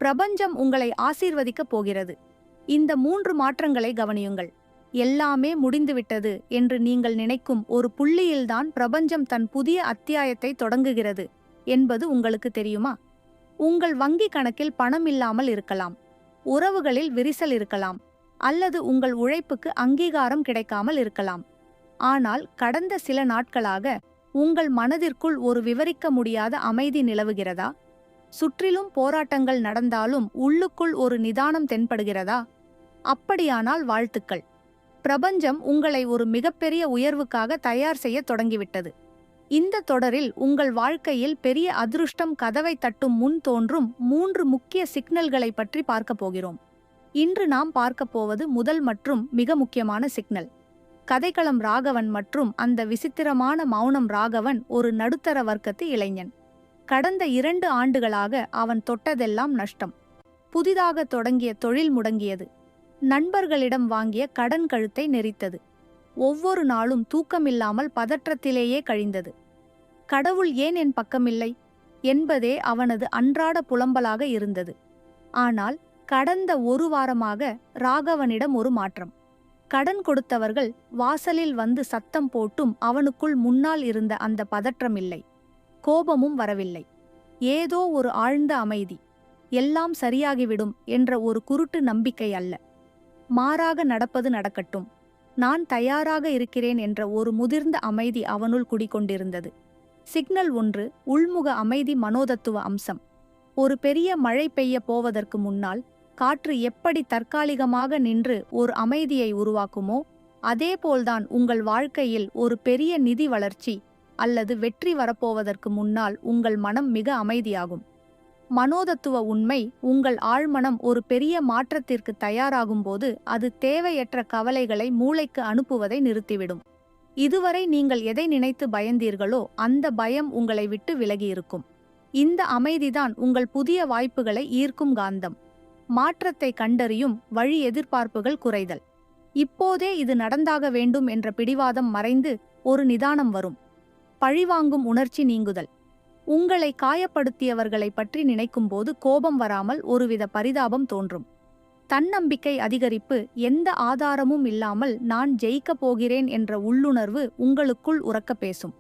பிரபஞ்சம் உங்களை ஆசீர்வதிக்கப் போகிறது. இந்த 3 மாற்றங்களை கவனியுங்கள். எல்லாமே முடிந்துவிட்டது என்று நீங்கள் நினைக்கும் ஒரு புள்ளியில்தான் பிரபஞ்சம் தன் புதிய அத்தியாயத்தை தொடங்குகிறது என்பது உங்களுக்கு தெரியுமா? உங்கள் வங்கி கணக்கில் பணம் இல்லாமல் இருக்கலாம், உறவுகளில் விரிசல் இருக்கலாம், அல்லது உங்கள் உழைப்புக்கு அங்கீகாரம் கிடைக்காமல் இருக்கலாம். ஆனால் கடந்த சில நாட்களாக உங்கள் மனதிற்குள் ஒரு விவரிக்க முடியாத அமைதி நிலவுகிறதா? சுற்றிலும் போராட்டங்கள் நடந்தாலும் உள்ளுக்குள் ஒரு நிதானம் தென்படுகிறதா? அப்படியானால் வாழ்த்துக்கள். பிரபஞ்சம் உங்களை ஒரு மிகப்பெரிய உயர்வுக்காக தயார் செய்ய தொடங்கிவிட்டது. இந்த தொடரில் உங்கள் வாழ்க்கையில் பெரிய அதிருஷ்டம் கதவை தட்டும் முன் தோன்றும் 3 முக்கிய சிக்னல்களை பற்றி பார்க்கப் போகிறோம். இன்று நாம் பார்க்கப் போவது முதல் மற்றும் மிக முக்கியமான சிக்னல். கதைக்களம் ராகவன் மற்றும் அந்த விசித்திரமான மௌனம். ராகவன் ஒரு நடுத்தர வர்க்கத்து இளைஞன். கடந்த 2 ஆண்டுகளாக அவன் தொட்டதெல்லாம் நஷ்டம். புதிதாக தொடங்கிய தொழில் முடங்கியது. நண்பர்களிடம் வாங்கிய கடன் கழுத்தை நெரித்தது. ஒவ்வொரு நாளும் தூக்கமில்லாமல் பதற்றத்திலேயே கழிந்தது. கடவுள் ஏன் என் பக்கமில்லை என்பதே அவனது அன்றாட புலம்பலாக இருந்தது. ஆனால் கடந்த 1 வாரமாக ராகவனிடம் ஒரு மாற்றம். கடன் கொடுத்தவர்கள் வாசலில் வந்து சத்தம் போட்டும் அவனுக்குள் முன்னால் இருந்த அந்த பதற்றம் இல்லை. கோபமும் வரவில்லை. ஏதோ ஒரு ஆழ்ந்த அமைதி. எல்லாம் சரியாகிவிடும் என்ற ஒரு குருட்டு நம்பிக்கை அல்ல. மாறாக நடப்பது நடக்கட்டும், நான் தயாராக இருக்கிறேன் என்ற ஒரு முதிர்ந்த அமைதி அவனுள் குடிகொண்டிருந்தது. சிக்னல் 1. உள்முக அமைதி. மனோதத்துவ அம்சம். ஒரு பெரிய மழை பெய்ய போவதற்கு முன்னால் காற்று எப்படி தற்காலிகமாக நின்று ஒரு அமைதியை உருவாக்குமோ, அதேபோல்தான் உங்கள் வாழ்க்கையில் ஒரு பெரிய நிதி வளர்ச்சி அல்லது வெற்றி வரப்போவதற்கு முன்னால் உங்கள் மனம் மிக அமைதியாகும். மனோதத்துவ உண்மை. உங்கள் ஆழ்மனம் ஒரு பெரிய மாற்றத்திற்கு தயாராகும்போது அது தேவையற்ற கவலைகளை மூளைக்கு அனுப்புவதை நிறுத்திவிடும். இதுவரை நீங்கள் எதை நினைத்து பயந்தீர்களோ அந்த பயம் உங்களை விட்டு விலகியிருக்கும். இந்த அமைதிதான் உங்கள் புதிய வாய்ப்புகளை ஈர்க்கும் காந்தம். மாற்றத்தை கண்டறியும் வழி. எதிர்பார்ப்புகள் குறைதல். இப்போதே இது நடந்தாக வேண்டும் என்ற பிடிவாதம் மறைந்து ஒரு நிதானம் வரும். பழிவாங்கும் உணர்ச்சி நீங்குதல். உங்களை காயப்படுத்தியவர்களை பற்றி நினைக்கும்போது கோபம் வராமல் ஒருவித பரிதாபம் தோன்றும். தன்னம்பிக்கை அதிகரிப்பு. எந்த ஆதாரமும் இல்லாமல் நான் ஜெயிக்கப் போகிறேன் என்ற உள்ளுணர்வு உங்களுக்குள் உரக்க பேசும்.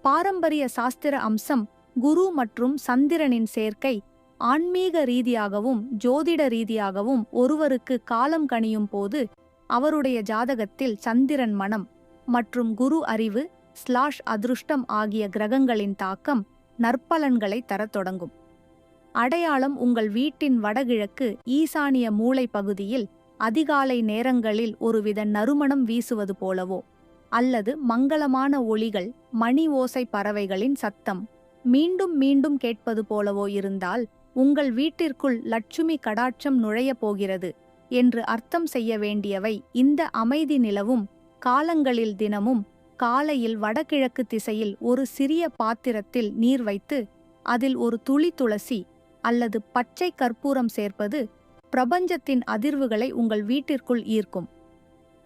பாரம்பரிய சாஸ்திர அம்சம். குரு மற்றும் சந்திரனின் சேர்க்கை. ஆன்மீக ரீதியாகவும் ஜோதிட ரீதியாகவும் ஒருவருக்கு காலம் கணியும் போது அவருடைய ஜாதகத்தில் சந்திரன் மனம் மற்றும் குரு அறிவு அதிருஷ்டம் ஆகிய கிரகங்களின் தாக்கம் நற்பலன்களை தரத் தொடங்கும். அடையாளம். உங்கள் வீட்டின் வடகிழக்கு ஈசானிய மூலை பகுதியில் அதிகாலை நேரங்களில் ஒருவித நறுமணம் வீசுவது போலவோ அல்லது மங்களமான ஒளிகள், மணி ஓசை, பறவைகளின் சத்தம் மீண்டும் மீண்டும் கேட்பது போலவோ இருந்தால் உங்கள் வீட்டிற்குள் லட்சுமி கடாட்சம் நுழையப் போகிறது என்று அர்த்தம் செய்ய வேண்டியவை. இந்த அமைதி நிலவும் காலங்களில் தினமும் காலையில் வடகிழக்கு திசையில் ஒரு சிறிய பாத்திரத்தில் நீர் வைத்து அதில் ஒரு துளி துளசி அல்லது பச்சை கற்பூரம் சேர்ப்பது பிரபஞ்சத்தின் அதிர்வுகளை உங்கள் வீட்டிற்குள் ஈர்க்கும்.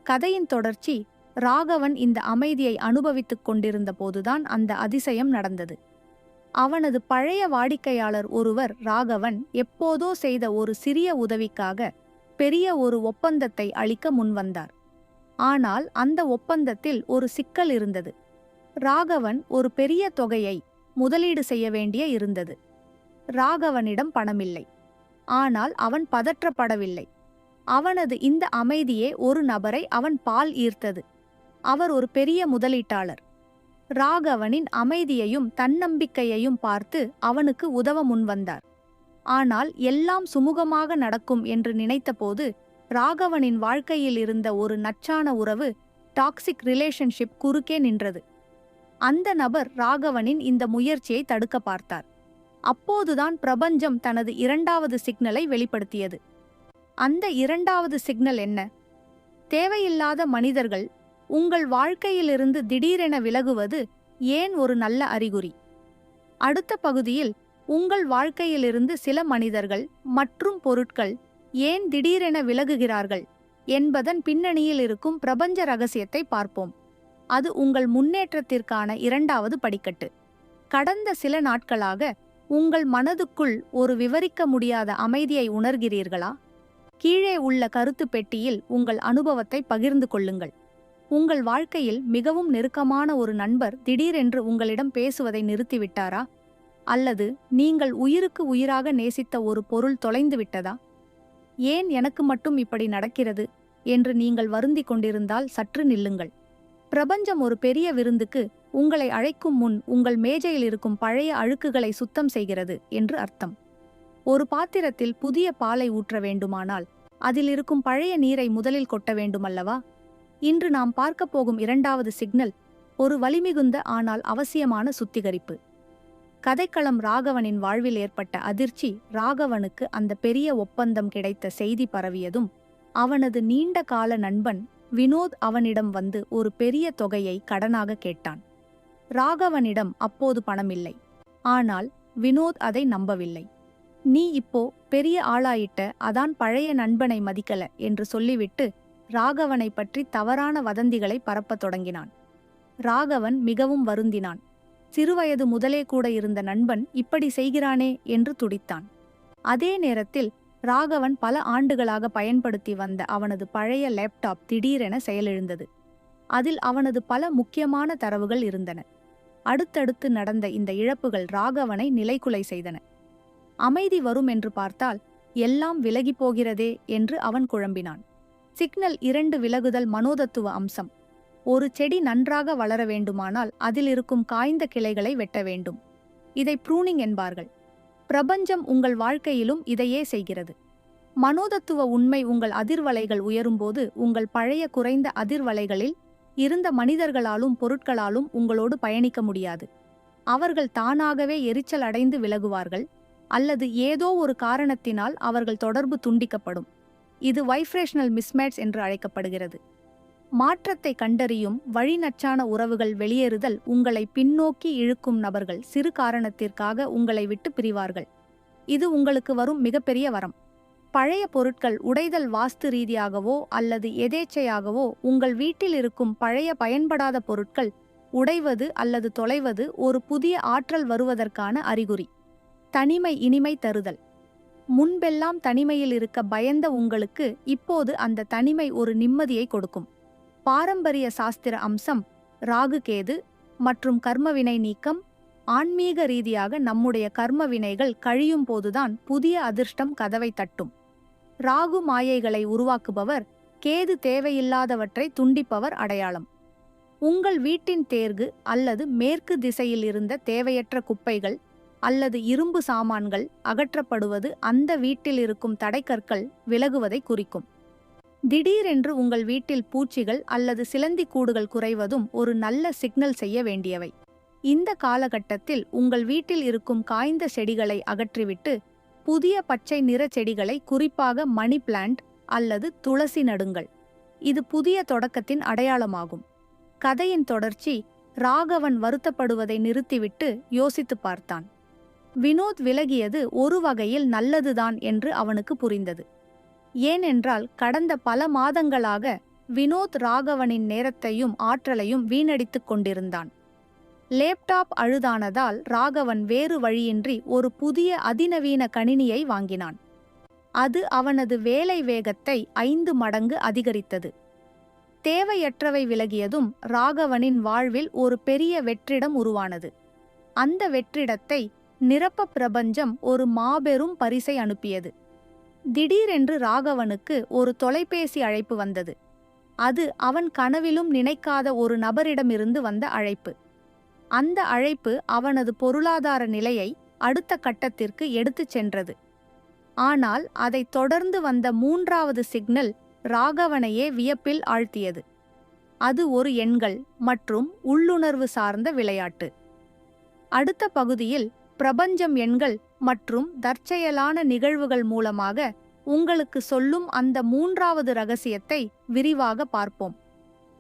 கதையின் தொடர்ச்சி. ராகவன் இந்த அமைதியை அனுபவித்துக் கொண்டிருந்த போதுதான் அந்த அதிசயம் நடந்தது. அவனது பழைய வாடிக்கையாளர் ஒருவர் ராகவன் எப்போதோ செய்த ஒரு சிறிய உதவிக்காக பெரிய ஒரு ஒப்பந்தத்தை அளிக்க முன்வந்தார். ஆனால் அந்த ஒப்பந்தத்தில் ஒரு சிக்கல் இருந்தது. ராகவன் ஒரு பெரிய தொகையை முதலீடு செய்ய வேண்டிய இருந்தது. ராகவனிடம் பணமில்லை. ஆனால் அவன் பதற்றப்படவில்லை. அவனது இந்த அமைதியே ஒரு நபரை அவன் பால் ஈர்த்தது. அவர் ஒரு பெரிய முதலீட்டாளர். ராகவனின் அமைதியையும் தன்னம்பிக்கையையும் பார்த்து அவனுக்கு உதவ முன்வந்தார். ஆனால் எல்லாம் சுமூகமாக நடக்கும் என்று நினைத்தபோது ராகவனின் வாழ்க்கையில் இருந்த ஒரு நச்சான உறவு, டாக்ஸிக் ரிலேஷன்ஷிப் குறுக்கே நின்றது. அந்த நபர் ராகவனின் இந்த முயற்சியை தடுக்க பார்த்தார். அப்போதுதான் பிரபஞ்சம் தனது 2வது சிக்னலை வெளிப்படுத்தியது. அந்த 2வது சிக்னல் என்ன? தேவையில்லாத மனிதர்கள் உங்கள் வாழ்க்கையிலிருந்து திடீரென விலகுவது ஏன் ஒரு நல்ல அறிகுறி? அடுத்த பகுதியில் உங்கள் வாழ்க்கையிலிருந்து சில மனிதர்கள் மற்றும் பொருட்கள் ஏன் திடீரென விலகுகிறார்கள் என்பதன் பின்னணியில் இருக்கும் பிரபஞ்ச ரகசியத்தை பார்ப்போம். அது உங்கள் முன்னேற்றத்திற்கான 2வது படிக்கட்டு. கடந்த சில நாட்களாக உங்கள் மனதுக்குள் ஒரு விவரிக்க முடியாத அமைதியை உணர்கிறீர்களா? கீழே உள்ள கருத்து பெட்டியில் உங்கள் அனுபவத்தை பகிர்ந்து கொள்ளுங்கள். உங்கள் வாழ்க்கையில் மிகவும் நெருக்கமான ஒரு நண்பர் திடீரென்று உங்களிடம் பேசுவதை நிறுத்திவிட்டாரா? அல்லது நீங்கள் உயிருக்கு உயிராக நேசித்த ஒரு பொருள் தொலைந்து விட்டதா? ஏன் எனக்கு மட்டும் இப்படி நடக்கிறது என்று நீங்கள் வருந்திக் கொண்டிருந்தால் சற்று நில்லுங்கள். பிரபஞ்சம் ஒரு பெரிய விருந்துக்கு உங்களை அழைக்கும் முன் உங்கள் மேஜையில் இருக்கும் பழைய அழுக்குகளை சுத்தம் செய்கிறது என்று அர்த்தம். ஒரு பாத்திரத்தில் புதிய பாலை ஊற்ற வேண்டுமானால் அதில் இருக்கும் பழைய நீரை முதலில் கொட்ட வேண்டுமல்லவா? இன்று நாம் பார்க்கப் போகும் இரண்டாவது சிக்னல் ஒரு வலிமிகுந்த ஆனால் அவசியமான சுத்திகரிப்பு. கதைக்களம் ராகவனின் வாழ்வில் ஏற்பட்ட அதிர்ச்சி. ராகவனுக்கு அந்த பெரிய ஒப்பந்தம் கிடைத்த செய்தி பரவியதும் அவனது நீண்ட கால நண்பன் வினோத் அவனிடம் வந்து ஒரு பெரிய தொகையை கடனாக கேட்டான். ராகவனிடம் அப்போது பணமில்லை. ஆனால் வினோத் அதை நம்பவில்லை. நீ இப்போ பெரிய ஆளாயிட்ட, அதான் பழைய நண்பனை மதிக்கல என்று சொல்லிவிட்டு ராகவனை பற்றி தவறான வதந்திகளை பரப்பத் தொடங்கினான். ராகவன் மிகவும் வருந்தினான். சிறுவயது முதலே கூட இருந்த நண்பன் இப்படி செய்கிறானே என்று துடித்தான். அதே நேரத்தில் ராகவன் பல ஆண்டுகளாக பயன்படுத்தி வந்த அவனது பழைய லேப்டாப் திடீரென செயலிழந்தது. அதில் அவனது பல முக்கியமான தரவுகள் இருந்தன. அடுத்தடுத்து நடந்த இந்த இழப்புகள் ராகவனை நிலைகுலை செய்தன. அமைதி வரும் என்று பார்த்தால் எல்லாம் விலகி போகிறதே என்று அவன் குழம்பினான். சிக்னல் 2 விலகுதல் மனோதத்துவ அம்சம். ஒரு செடி நன்றாக வளர வேண்டுமானால் அதில் இருக்கும் காய்ந்த கிளைகளை வெட்ட வேண்டும். இதை ப்ரூனிங் என்பார்கள். பிரபஞ்சம் உங்கள் வாழ்க்கையிலும் இதையே செய்கிறது. மனோதத்துவ உண்மை, உங்கள் அதிர்வலைகள் உயரும்போது உங்கள் பழைய குறைந்த அதிர்வலைகளில் இருந்த மனிதர்களாலும் பொருட்களாலும் உங்களோடு பயணிக்க முடியாது. அவர்கள் தானாகவே எரிச்சல் அடைந்து விலகுவார்கள், அல்லது ஏதோ ஒரு காரணத்தினால் அவர்கள் தொடர்பு துண்டிக்கப்படும். இது வைப்ரேஷனல் மிஸ்மேட்ச் என்று அழைக்கப்படுகிறது. மாற்றத்தை கண்டறியும் வழிநச்சான உறவுகள் வெளியேறுதல். உங்களை பின்னோக்கி இழுக்கும் நபர்கள் சிறு காரணத்திற்காக உங்களை விட்டு பிரிவார்கள். இது உங்களுக்கு வரும் மிகப்பெரிய வரம். பழைய பொருட்கள் உடைதல். வாஸ்து ரீதியாகவோ அல்லது எதேச்சையாகவோ உங்கள் வீட்டில் இருக்கும் பழைய பயன்படாத பொருட்கள் உடைவது அல்லது தொலைவது ஒரு புதிய ஆற்றல் வருவதற்கான அறிகுறி. தனிமை இனிமை தருதல். முன்பெல்லாம் தனிமையில் இருக்க பயந்த உங்களுக்கு இப்போது அந்த தனிமை ஒரு நிம்மதியை கொடுக்கும். பாரம்பரிய சாஸ்திர அம்சம். ராகு கேது மற்றும் கர்மவினை நீக்கம். ஆன்மீக ரீதியாக நம்முடைய கர்ம வினைகள் கழியும் போதுதான் புதிய அதிர்ஷ்டம் கதவை தட்டும். ராகு மாயைகளை உருவாக்குபவர், கேது தேவையில்லாதவற்றை துண்டிப்பவர் அடையாளம். உங்கள் வீட்டின் தேர்கு அல்லது மேற்கு திசையில் இருந்த தேவையற்ற குப்பைகள் அல்லது இரும்பு சாமான்கள் அகற்றப்படுவது அந்த வீட்டில் இருக்கும் தடைக்கற்கள் விலகுவதை குறிக்கும். திடீரென்று உங்கள் வீட்டில் பூச்சிகள் அல்லது சிலந்தி கூடுகள் குறைவதும் ஒரு நல்ல சிக்னல் செய்ய வேண்டியவை. இந்த காலகட்டத்தில் உங்கள் வீட்டில் இருக்கும் காய்ந்த செடிகளை அகற்றிவிட்டு புதிய பச்சை நிற செடிகளை, குறிப்பாக மணி பிளான்ட் அல்லது துளசி நடுங்கள். இது புதிய தொடக்கத்தின் அடையாளமாகும். கதையின் தொடர்ச்சி. ராகவன் வருத்தப்படுவதை நிறுத்திவிட்டு யோசித்து பார்த்தான். வினோத் விலகியது ஒரு வகையில் நல்லதுதான் என்று அவனுக்கு புரிந்தது. ஏனென்றால் கடந்த பல மாதங்களாக வினோத் ராகவனின் நேரத்தையும் ஆற்றலையும் வீணடித்துக் கொண்டிருந்தான். லேப்டாப் அழுதானதால் ராகவன் வேறு வழியின்றி ஒரு புதிய அதிநவீன கணினியை வாங்கினான். அது அவனது வேலை வேகத்தை 5 மடங்கு அதிகரித்தது. தேவையற்றவை விலகியதும் ராகவனின் வாழ்வில் ஒரு பெரிய வெற்றிடம் உருவானது. அந்த வெற்றிடத்தை நிரப்ப பிரபஞ்சம் ஒரு மாபெரும் பரிசை அனுப்பியது. திடீரென்று ராகவனுக்கு ஒரு தொலைபேசி அழைப்பு வந்தது. அது அவன் கனவிலும் நினைக்காத ஒரு நபரிடமிருந்து வந்த அழைப்பு. அந்த அழைப்பு அவனது பொருளாதார நிலையை அடுத்த கட்டத்திற்கு எடுத்துச் சென்றது. ஆனால் அதைத் தொடர்ந்து வந்த 3வது சிக்னல் ராகவனையே வியப்பில் ஆழ்த்தியது. அது ஒரு எண்கள் மற்றும் உள்ளுணர்வு சார்ந்த விளையாட்டு. அடுத்த பகுதியில் பிரபஞ்சம் எண்கள் மற்றும் தற்செயலான நிகழ்வுகள் மூலமாக உங்களுக்கு சொல்லும் அந்த 3வது ரகசியத்தை விரிவாக பார்ப்போம்.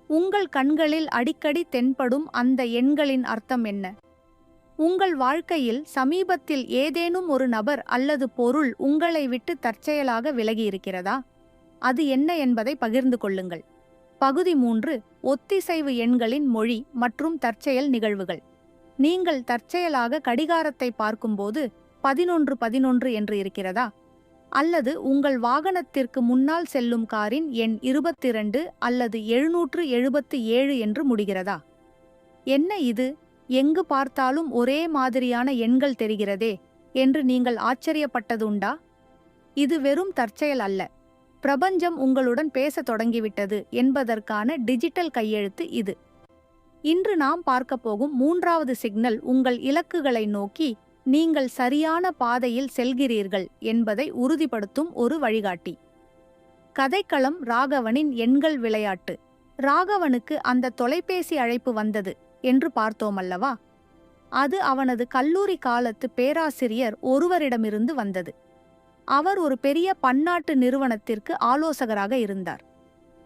உங்கள் கண்களில் அடிக்கடி தென்படும் அந்த எண்களின் அர்த்தம் என்ன? உங்கள் வாழ்க்கையில் சமீபத்தில் ஏதேனும் ஒரு நபர் அல்லது பொருள் உங்களை விட்டு தற்செயலாக விலகியிருக்கிறதா? அது என்ன என்பதை பகிர்ந்து கொள்ளுங்கள். பகுதி 3. ஒத்திசைவு எண்களின் மொழி மற்றும் தற்செயல் நிகழ்வுகள். நீங்கள் தற்செயலாக கடிகாரத்தை பார்க்கும்போது 1111 என்று இருக்கிறதா? அல்லது உங்கள் வாகனத்திற்கு முன்னால் செல்லும் காரின் எண் 22 அல்லது 777 என்று முடிகிறதா? என்ன இது, எங்கு பார்த்தாலும் ஒரே மாதிரியான எண்கள் தெரிகிறதே என்று நீங்கள் ஆச்சரியப்பட்டதுண்டா? இது வெறும் தற்செயல் அல்ல. பிரபஞ்சம் உங்களுடன் பேசத் தொடங்கிவிட்டது என்பதற்கான டிஜிட்டல் கையெழுத்து இது. இன்று நாம் பார்க்கப் போகும் மூன்றாவது சிக்னல் உங்கள் இலக்குகளை நோக்கி நீங்கள் சரியான பாதையில் செல்கிறீர்கள் என்பதை உறுதிப்படுத்தும் ஒரு வழிகாட்டி. கதைக்களம் ராகவனின் எண்கள் விளையாட்டு. ராகவனுக்கு அந்த தொலைபேசி அழைப்பு வந்தது என்று பார்த்தோமல்லவா? அது அவனது கல்லூரி காலத்து பேராசிரியர் ஒருவரிடமிருந்து வந்தது. அவர் ஒரு பெரிய பன்னாட்டு நிறுவனத்திற்கு ஆலோசகராக இருந்தார்.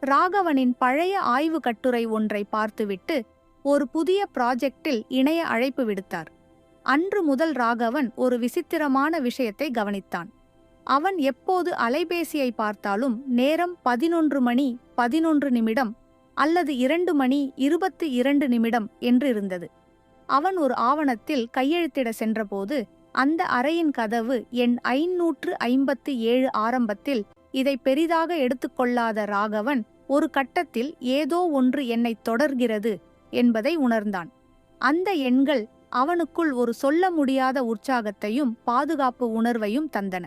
ராகவனின் பழைய ஆய்வு கட்டுரை ஒன்றை பார்த்துவிட்டு ஒரு புதிய ப்ராஜெக்டில் இணைய அழைப்பு விடுத்தார். அன்று முதல் ராகவன் ஒரு விசித்திரமான விஷயத்தை கவனித்தான். அவன் எப்போது அலைபேசியை பார்த்தாலும் நேரம் 11:11 அல்லது 2:22 என்று இருந்தது. அவன் ஒரு ஆவணத்தில் கையெழுத்திட சென்றபோது அந்த அறையின் கதவு எண் 557 ஆரம்பத்தில் இதை பெரிதாக எடுத்துக்கொள்ளாத ராகவன் ஒரு கட்டத்தில் ஏதோ ஒன்று என்னைத் தொடர்கிறது என்பதை உணர்ந்தான். அந்த எண்கள் அவனுக்குள் ஒரு சொல்ல முடியாத உற்சாகத்தையும் பாதுகாப்பு உணர்வையும் தந்தன.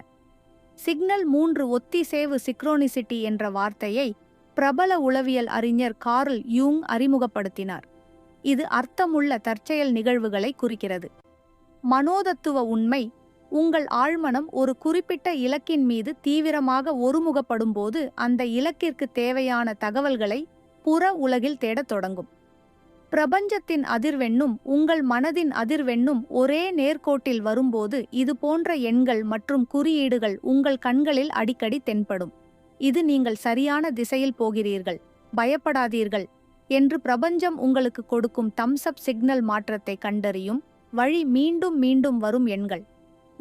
சிக்னல் 3 ஒத்திசேவு சிக்ரோனிசிட்டி என்ற வார்த்தையை பிரபல உளவியல் அறிஞர் கார்ல் யூங் அறிமுகப்படுத்தினார். இது அர்த்தமுள்ள தற்செயல் நிகழ்வுகளை குறிக்கிறது. மனோதத்துவ உண்மை: உங்கள் ஆழ்மனம் ஒரு குறிப்பிட்ட இலக்கின் மீது தீவிரமாக ஒருமுகப்படும்போது அந்த இலக்கிற்கு தேவையான தகவல்களை புற உலகில் தேடத் தொடங்கும். பிரபஞ்சத்தின் அதிர்வெண்ணும் உங்கள் மனதின் அதிர்வெண்ணும் ஒரே நேர்கோட்டில் வரும்போது இது போன்ற எண்கள் மற்றும் குறியீடுகள் உங்கள் கண்களில் அடிக்கடி தென்படும். இது நீங்கள் சரியான திசையில் போகிறீர்கள், பயப்படாதீர்கள் என்று பிரபஞ்சம் உங்களுக்கு கொடுக்கும் தம்ஸ் அப் சிக்னல் மாற்றத்தை கண்டறியும் வழி. மீண்டும் மீண்டும் வரும் எண்கள்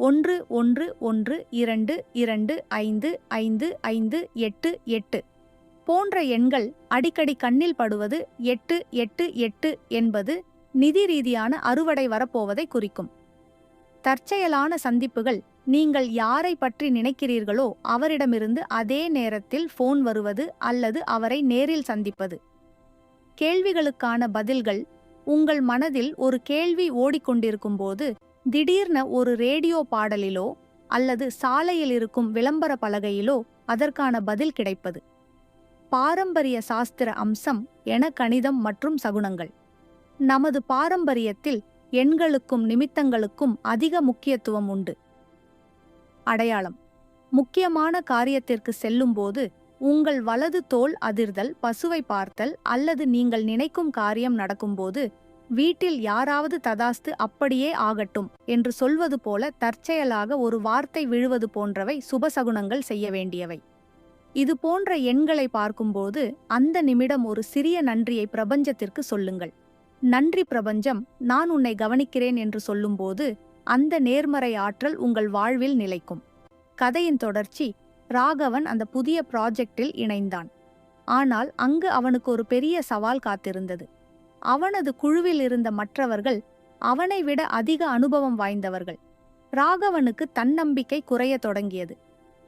1 1 1 2 2 5 5 5 8 8 போன்ற எண்கள் அடிக்கடி கண்ணில் படுவது 8 8 8 என்பது நிதி ரீதியான அறுவடை வரப்போவதை குறிக்கும். தற்செயலான சந்திப்புகள்: நீங்கள் யாரை பற்றி நினைக்கிறீர்களோ அவரிடமிருந்து அதே நேரத்தில் போன் வருவது அல்லது அவரை நேரில் சந்திப்பது. கேள்விகளுக்கான பதில்கள்: உங்கள் மனதில் ஒரு கேள்வி ஓடிக்கொண்டிருக்கும்போது திடீர்னு ஒரு ரேடியோ பாடலிலோ அல்லது சாலையில் இருக்கும் விளம்பர பலகையிலோ அதற்கான பதில் கிடைப்பது. பாரம்பரிய சாஸ்திர அம்சம் என கணிதம் மற்றும் சகுனங்கள். நமது பாரம்பரியத்தில் எண்களுக்கும் நிமித்தங்களுக்கும் அதிக முக்கியத்துவம் உண்டு. அடையாளம்: முக்கியமான காரியத்திற்கு செல்லும்போது உங்கள் வலது தோள் அதிர்தல், பசுவை பார்த்தல் அல்லது நீங்கள் நினைக்கும் காரியம் நடக்கும்போது வீட்டில் யாராவது ததாஸ்து அப்படியே ஆகட்டும் என்று சொல்வது போல தற்செயலாக ஒரு வார்த்தை விழுவது போன்றவை சுபசகுனங்கள் செய்ய வேண்டியவை. இது போன்ற எண்களை பார்க்கும்போது அந்த நிமிடம் ஒரு சிறிய நன்றியை பிரபஞ்சத்திற்கு சொல்லுங்கள். நன்றி பிரபஞ்சம், நான் உன்னை கவனிக்கிறேன் என்று சொல்லும்போது அந்த நேர்மறை ஆற்றல் உங்கள் வாழ்வில் நிலைக்கும். கதையின் தொடர்ச்சி: ராகவன் அந்த புதிய ப்ராஜெக்டில் இணைந்தான். ஆனால் அங்கு அவனுக்கு ஒரு பெரிய சவால் காத்திருந்தது. அவனது குழுவில் இருந்த மற்றவர்கள் அவனை விட அதிக அனுபவம் வாய்ந்தவர்கள். ராகவனுக்கு தன்னம்பிக்கை குறையத் தொடங்கியது.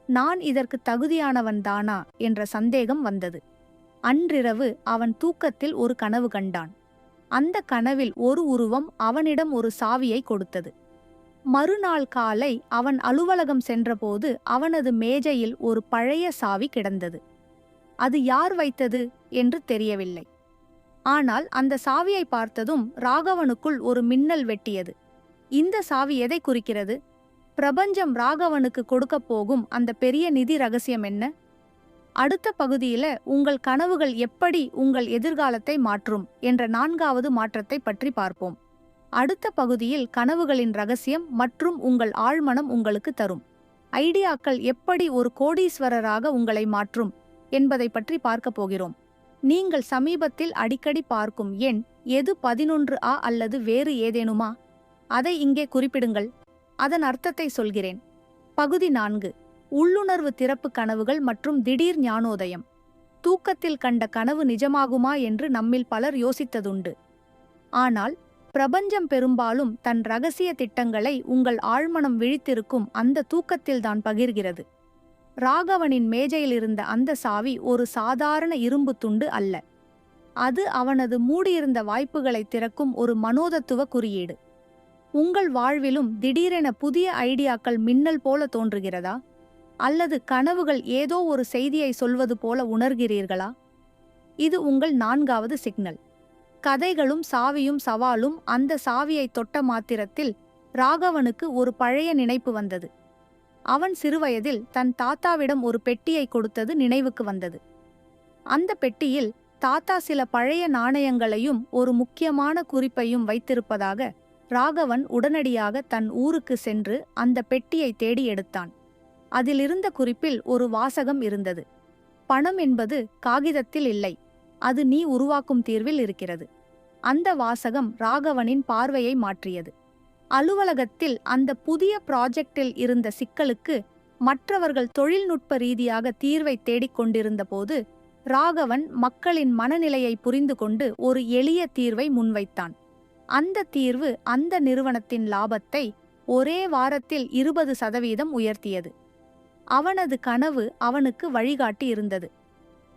நான் இதற்கு தகுதியானவன்தானா என்ற சந்தேகம் வந்தது. அன்றிரவு அவன் தூக்கத்தில் ஒரு கனவு கண்டான். அந்த கனவில் ஒரு உருவம் அவனிடம் ஒரு சாவியை கொடுத்தது. மறுநாள் காலை அவன் அலுவலகம் சென்றபோது அவனது மேஜையில் ஒரு பழைய சாவி கிடந்தது. அது யார் வைத்தது என்று தெரியவில்லை. ஆனால் அந்த சாவியை பார்த்ததும் ராகவனுக்குள் ஒரு மின்னல் வெட்டியது. இந்த சாவி எதை குறிக்கிறது? பிரபஞ்சம் ராகவனுக்கு கொடுக்கப் போகும் அந்த பெரிய நிதி ரகசியம் என்ன? அடுத்த பகுதியில உங்கள் கனவுகள் எப்படி உங்கள் எதிர்காலத்தை மாற்றும் என்ற 4வது மாற்றத்தை பற்றி பார்ப்போம். அடுத்த பகுதியில் கனவுகளின் ரகசியம் மற்றும் உங்கள் ஆழ்மனம் உங்களுக்கு தரும் ஐடியாக்கள் எப்படி ஒரு கோடீஸ்வரராக உங்களை மாற்றும் என்பதை பற்றி பார்க்கப் போகிறோம். நீங்கள் சமீபத்தில் அடிக்கடி பார்க்கும் எண் எது? 11 அல்லது வேறு ஏதேனுமா? அதை இங்கே குறிப்பிடுங்கள். அதன் அர்த்தத்தை சொல்கிறேன். பகுதி 4: உள்ளுணர்வு திறப்பு கனவுகள் மற்றும் திடீர் ஞானோதயம். தூக்கத்தில் கண்ட கனவு நிஜமாகுமா என்று நம்மில் பலர் யோசித்ததுண்டு. ஆனால் பிரபஞ்சம் பெரும்பாலும் தன் ரகசிய திட்டங்களை உங்கள் ஆழ்மனம் விழித்திருக்கும் அந்த தூக்கத்தில்தான் பகிர்கிறது. ராகவனின் மேஜையில் இருந்த அந்த சாவி ஒரு சாதாரண இரும்பு துண்டு அல்ல. அது அவனது மூடியிருந்த வாய்ப்புகளை திறக்கும் ஒரு மனோதத்துவ குறியீடு. உங்கள் வாழ்விலும் திடீரென புதிய ஐடியாக்கள் மின்னல் போல தோன்றுகிறதா? அல்லது கனவுகள் ஏதோ ஒரு செய்தியை சொல்வது போல உணர்கிறீர்களா? இது உங்கள் 4வது சிக்னல். கதைகளும் சாவியும் சவாலும் அந்த சாவியை தொட்ட மாத்திரத்தில் ராகவனுக்கு ஒரு பழைய நினைப்பு வந்தது. அவன் சிறுவயதில் தன் தாத்தாவிடம் ஒரு பெட்டியை கொடுத்தது நினைவுக்கு வந்தது. அந்த பெட்டியில் தாத்தா சில பழைய நாணயங்களையும் ஒரு முக்கியமான குறிப்பையும் வைத்திருப்பதாக ராகவன் உடனடியாக தன் ஊருக்கு சென்று அந்த பெட்டியை தேடி எடுத்தான். அதிலிருந்த குறிப்பில் ஒரு வாசகம் இருந்தது. பணம் என்பது காகிதத்தில் இல்லை, அது நீ உருவாக்கும் தீர்வில் இருக்கிறது. அந்த வாசகம் ராகவனின் பார்வையை மாற்றியது. அலுவலகத்தில் அந்த புதிய ப்ராஜெக்டில் இருந்த சிக்கலுக்கு மற்றவர்கள் தொழில்நுட்ப ரீதியாக தீர்வை தேடிக் கொண்டிருந்த போது ராகவன் மக்களின் மனநிலையை புரிந்து கொண்டு ஒரு எளிய தீர்வை முன்வைத்தான். அந்த தீர்வு அந்த நிறுவனத்தின் லாபத்தை ஒரே வாரத்தில் 20% உயர்த்தியது. அவனது கனவு அவனுக்கு வழிகாட்டி இருந்தது.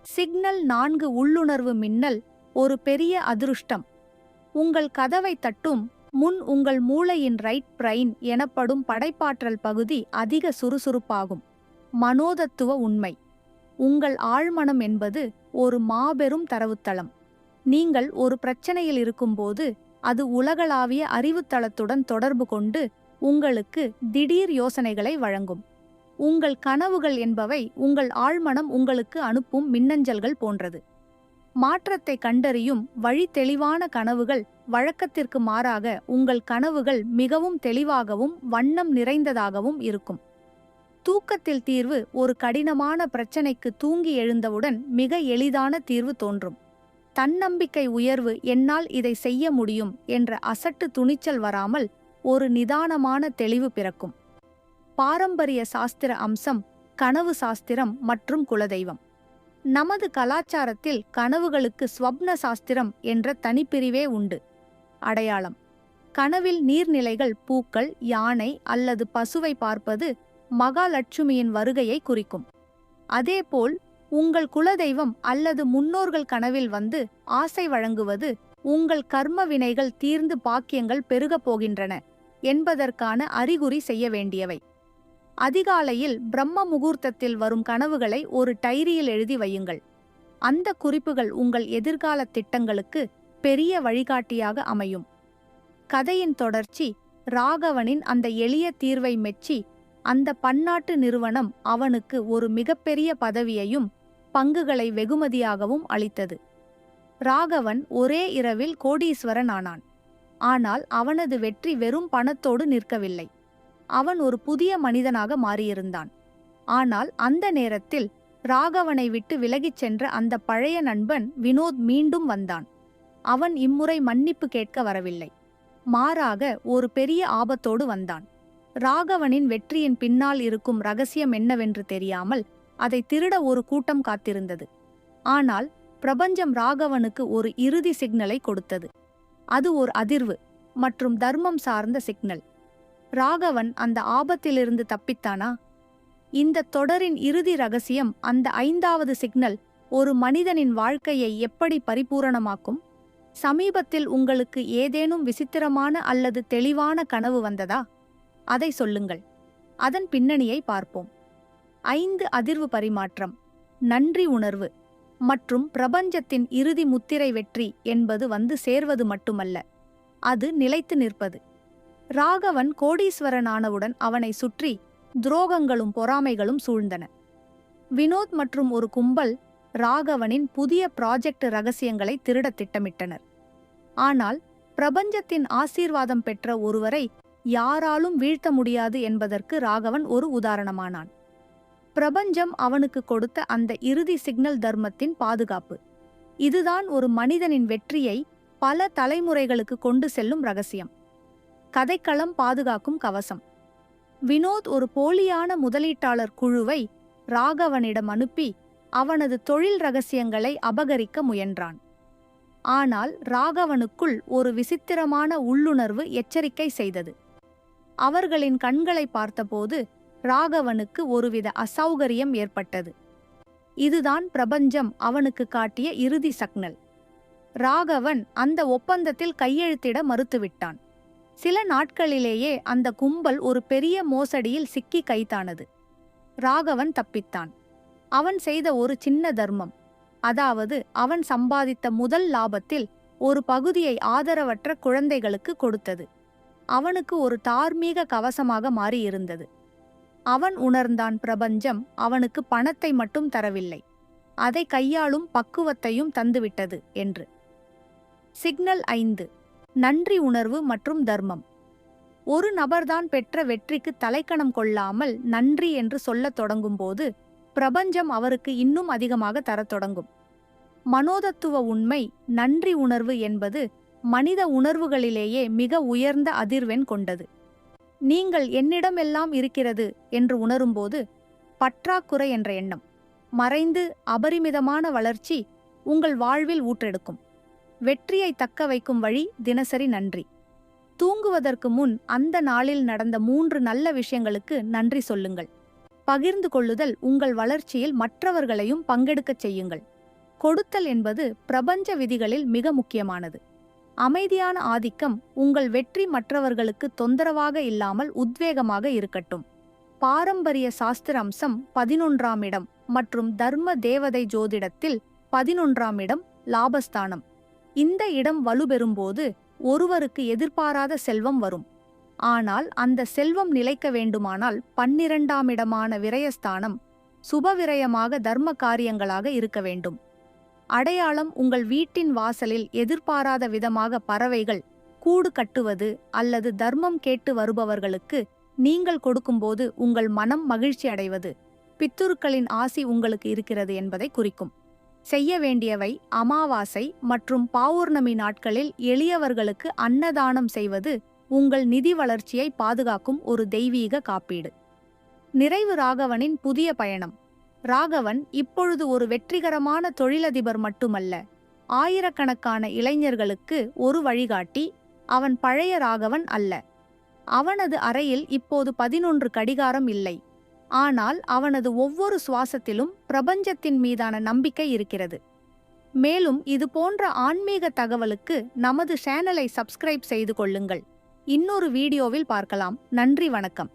சிக்னல் 4 உள்ளுணர்வு மின்னல் ஒரு பெரிய அதிருஷ்டம். உங்கள் கதவை தட்டும் முன் உங்கள் மூளையின் ரைட் பிரைன் எனப்படும் படைப்பாற்றல் பகுதி அதிக சுறுசுறுப்பாகும். மனோதத்துவ உண்மை. உங்கள் ஆழ்மனம் என்பது ஒரு மாபெரும் தரவுத்தளம். நீங்கள் ஒரு பிரச்சனையில் இருக்கும்போது அது உலகளாவிய அறிவுத்தளத்துடன் தொடர்பு கொண்டு உங்களுக்கு திடீர் யோசனைகளை வழங்கும். உங்கள் கனவுகள் என்பவை உங்கள் ஆழ்மனம் உங்களுக்கு அனுப்பும் மின்னஞ்சல்கள் போன்றது. மாற்றத்தை கண்டறியும் வழி தெளிவான கனவுகள் வழக்கத்திற்கு மாறாக உங்கள் கனவுகள் மிகவும் தெளிவாகவும் வண்ணம் நிறைந்ததாகவும் இருக்கும். தூக்கத்தில் தீர்வு ஒரு கடினமான பிரச்சனைக்கு தூங்கி எழுந்தவுடன் மிக எளிதான தீர்வு தோன்றும். தன்னம்பிக்கை உயர்வு, என்னால் இதை செய்ய முடியும் என்ற அசட்டு துணிச்சல் வராமல் ஒரு நிதானமான தெளிவு பிறக்கும். பாரம்பரிய சாஸ்திர அம்சம், கனவு சாஸ்திரம் மற்றும் குலதெய்வம். நமது கலாச்சாரத்தில் கனவுகளுக்கு ஸ்வப்ன சாஸ்திரம் என்ற தனிப்பிரிவே உண்டு. அடையாளம்: கனவில் நீர்நிலைகள், பூக்கள், யானை அல்லது பசுவை பார்ப்பது மகாலட்சுமியின் வருகையை குறிக்கும். அதேபோல் உங்கள் குலதெய்வம் அல்லது முன்னோர்கள் கனவில் வந்து ஆசை வழங்குவது உங்கள் கர்ம வினைகள் தீர்ந்து பாக்கியங்கள் பெருகப் போகின்றன என்பதற்கான அறிகுறி செய்ய வேண்டியவை. அதிகாலையில் பிரம்ம முகூர்த்தத்தில் வரும் கனவுகளை ஒரு டைரியில் எழுதி வையுங்கள். அந்த குறிப்புகள் உங்கள் எதிர்கால திட்டங்களுக்கு பெரிய வழிகாட்டியாக அமையும். கதையின் தொடர்ச்சி. ராகவனின் அந்த எளிய தீர்வை மெச்சி அந்த பன்னாட்டு நிறுவனம் அவனுக்கு ஒரு மிகப்பெரிய பதவியையும் பங்குகளை வெகுமதியாகவும் அளித்தது. ராகவன் ஒரே இரவில் கோடீஸ்வரன் ஆனான். ஆனால் அவனது வெற்றி வெறும் பணத்தோடு நிற்கவில்லை. அவன் ஒரு புதிய மனிதனாக மாறியிருந்தான். ஆனால் அந்த நேரத்தில் ராகவனை விட்டு விலகிச் சென்ற அந்த பழைய நண்பன் வினோத் மீண்டும் வந்தான். அவன் இம்முறை மன்னிப்பு கேட்க வரவில்லை. மாறாக ஒரு பெரிய ஆபத்தோடு வந்தான். ராகவனின் வெற்றியின் பின்னால் இருக்கும் ரகசியம் என்னவென்று தெரியாமல் அதை திருட ஒரு கூட்டம் காத்திருந்தது. ஆனால் பிரபஞ்சம் ராகவனுக்கு ஒரு இறுதி சிக்னலை கொடுத்தது. அது ஒரு அதிர்வு மற்றும் தர்மம் சார்ந்த சிக்னல். ராகவன் அந்த ஆபத்திலிருந்து தப்பித்தானா? இந்த தொடரின் இறுதி ரகசியம் அந்த 5வது சிக்னல் ஒரு மனிதனின் வாழ்க்கையை எப்படி பரிபூரணமாக்கும்? சமீபத்தில் உங்களுக்கு ஏதேனும் விசித்திரமான அல்லது தெளிவான கனவு வந்ததா? அதை சொல்லுங்கள். அதன் பின்னணியை பார்ப்போம். 5 அதிர்வு பரிமாற்றம், நன்றி உணர்வு மற்றும் பிரபஞ்சத்தின் இறுதி முத்திரை. வெற்றி என்பது வந்து சேர்வது மட்டுமல்ல, அது நிலைத்து நிற்பது. ராகவன் கோடீஸ்வரனானவுடன் அவனை சுற்றி துரோகங்களும் பொறாமைகளும் சூழ்ந்தன. வினோத் மற்றும் ஒரு கும்பல் ராகவனின் புதிய ப்ராஜெக்ட் ரகசியங்களை திருட திட்டமிட்டனர். ஆனால் பிரபஞ்சத்தின் ஆசீர்வாதம் பெற்ற ஒருவரை யாராலும் வீழ்த்த முடியாது என்பதற்கு ராகவன் ஒரு உதாரணமானான். பிரபஞ்சம் அவனுக்கு கொடுத்த அந்த இறுதி சிக்னல் தர்மத்தின் பாதுகாப்பு. இதுதான் ஒரு மனிதனின் வெற்றியை பல தலைமுறைகளுக்கு கொண்டு செல்லும் ரகசியம். கதைக்களம் பாதுகாக்கும் கவசம். வினோத் ஒரு போலியான முதலீட்டாளர் குழுவை ராகவனிடம் அனுப்பி அவனது தொழில் ரகசியங்களை அபகரிக்க முயன்றான். ஆனால் ராகவனுக்குள் ஒரு விசித்திரமான உள்ளுணர்வு எச்சரிக்கை செய்தது. அவர்களின் கண்களை பார்த்தபோது ராகவனுக்கு ஒருவித அசௌகரியம் ஏற்பட்டது. இதுதான் பிரபஞ்சம் அவனுக்கு காட்டிய இறுதி சக்னல். ராகவன் அந்த ஒப்பந்தத்தில் கையெழுத்திட மறுத்துவிட்டான். சில நாட்களிலேயே அந்த கும்பல் ஒரு பெரிய மோசடியில் சிக்கி கைத்தானது. ராகவன் தப்பித்தான். அவன் செய்த ஒரு சின்ன தர்மம், அதாவது அவன் சம்பாதித்த முதல் லாபத்தில் ஒரு பகுதியை ஆதரவற்ற குழந்தைகளுக்கு கொடுத்தது, அவனுக்கு ஒரு தார்மீக கவசமாக மாறியிருந்தது. அவன் உணர்ந்தான், பிரபஞ்சம் அவனுக்கு பணத்தை மட்டும் தரவில்லை, அதை கையாளும் பக்குவத்தையும் தந்துவிட்டது என்று. சிக்னல் 5. நன்றி உணர்வு மற்றும் தர்மம். ஒரு நபர்தான் பெற்ற வெற்றிக்கு தலைக்கணம் கொள்ளாமல் நன்றி என்று சொல்லத் தொடங்கும்போது பிரபஞ்சம் அவருக்கு இன்னும் அதிகமாக தரத் தொடங்கும். மனோதத்துவ உண்மை நன்றி உணர்வு என்பது மனித உணர்வுகளிலேயே மிக உயர்ந்த அதிர்வெண் கொண்டது. நீங்கள் என்னிடமெல்லாம் இருக்கிறது என்று உணரும்போது பற்றாக்குறை என்ற எண்ணம் மறைந்து அபரிமிதமான வளர்ச்சி உங்கள் வாழ்வில் ஊற்றெடுக்கும். வெற்றியை தக்க வைக்கும் வழி தினசரி நன்றி. தூங்குவதற்கு முன் அந்த நாளில் நடந்த 3 நல்ல விஷயங்களுக்கு நன்றி சொல்லுங்கள். பகிர்ந்து கொள்ளுதல் உங்கள் வளர்ச்சியில் மற்றவர்களையும் பங்கெடுக்கச் செய்யுங்கள். கொடுத்தல் என்பது பிரபஞ்ச விதிகளில் மிக முக்கியமானது. அமைதியான ஆதிக்கம் உங்கள் வெற்றி மற்றவர்களுக்கு தொந்தரவாக இல்லாமல் உத்வேகமாக இருக்கட்டும். பாரம்பரிய சாஸ்திர அம்சம் 11ஆம் இடம் மற்றும் தர்ம தேவதை ஜோதிடத்தில் 11ஆம் இடம் லாபஸ்தானம். இந்த இடம் வலுப்பெறும்போது ஒருவருக்கு எதிர்பாராத செல்வம் வரும். ஆனால் அந்த செல்வம் நிலைக்க வேண்டுமானால் 12ஆம் இடமான விரயஸ்தானம் சுபவிரயமாக தர்ம காரியங்களாக இருக்க வேண்டும். அடையாளம் உங்கள் வீட்டின் வாசலில் எதிர்பாராத விதமாக பறவைகள் கூடு கட்டுவது அல்லது தர்மம் கேட்டு வருபவர்களுக்கு நீங்கள் கொடுக்கும்போது உங்கள் மனம் மகிழ்ச்சி அடைவது பித்துருக்களின் ஆசி உங்களுக்கு இருக்கிறது என்பதை குறிக்கும். செய்ய வேண்டியவை: அமாவாசை மற்றும் பௌர்ணமி நாட்களில் எளியவர்களுக்கு அன்னதானம் செய்வது உங்கள் நிதி வளர்ச்சியை பாதுகாக்கும் ஒரு தெய்வீக காப்பீடு. நிறைவு ராகவனின் புதிய பயணம். ராகவன் இப்பொழுது ஒரு வெற்றிகரமான தொழிலதிபர் மட்டுமல்ல, ஆயிரக்கணக்கான இளைஞர்களுக்கு ஒரு வழிகாட்டி. அவன் பழைய ராகவன் அல்ல. அவனது அறையில் இப்போது 11 கடிகாரம் இல்லை, ஆனால் அவனது ஒவ்வொரு சுவாசத்திலும் பிரபஞ்சத்தின் மீதான நம்பிக்கை இருக்கிறது. மேலும் இது போன்ற ஆன்மீக தகவலுக்கு நமது சேனலை சப்ஸ்கிரைப் செய்து கொள்ளுங்கள். இன்னொரு வீடியோவில் பார்க்கலாம். நன்றி, வணக்கம்.